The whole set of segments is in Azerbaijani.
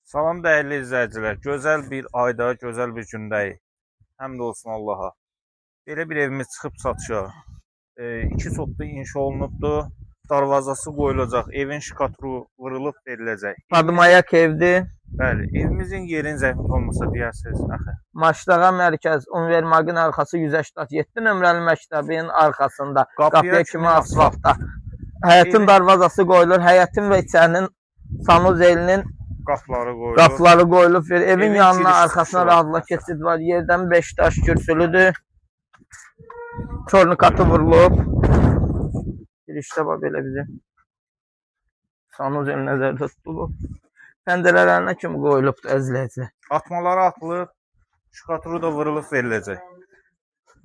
Salam dəyərli izləyicilər. Gözəl bir ayda, gözəl bir gündəyik. Həmd olsun Allaha. Belə bir evimiz çıxıb satışa. 2 sotda inşa olunubdur. Darvazası qoyulacaq. Evin şkaturu vurulub veriləcək. Padmayak evdir. Bəli, evimizin yerin zəhmət olmasa deyərsiniz. Axı. Maçdağa mərkəz Univermagın arxası 187 nömrəli məktəbin arxasında. Qapıya kimi asfaltda. Həyətin darvazası qoyulur. Həyətin və içərinin sanuzelinin qapıları qoyulub. Evin yanına, arxasına rahatla keçid var. Yerdən 5 daş kürsülüdür. Tornikatı vurulub. Girişdə var belə bizim. Sanuzel nəzərdə tutulub. Pəncərələrinə kimi qoyulubdur əzləyicilər. Atmaları atılıb, şkaturu da vurulub veriləcək.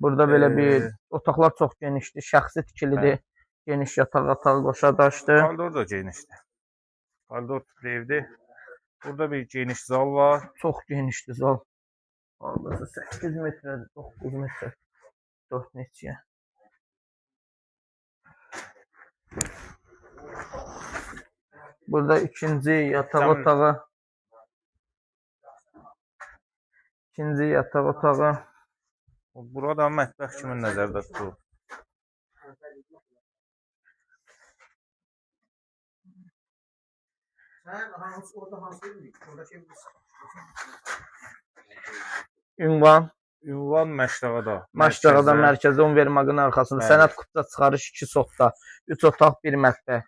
Burada belə bir otaqlar çox genişdir, şəxsi tikilidir. Geniş yataq otağı qoşa daşdır. Koridor da genişdir. Koridor tipli evdir. Burada bir geniş zal var. Çox genişdir zal. Hardasa 8 metrədir, 9 metrə. 4 neçəyə. Burada ikinci yataq otağı. İkinci yataq otağı. Burada mətbəx kimi nəzərdə tutulur. Ünvan. Ünvan Məşdağada. Məşdağada mərkəzdə Univermagın arxasında. Sənəd kutuda çıxarış 2 sotda. 3 otaq, 1 mətbəx.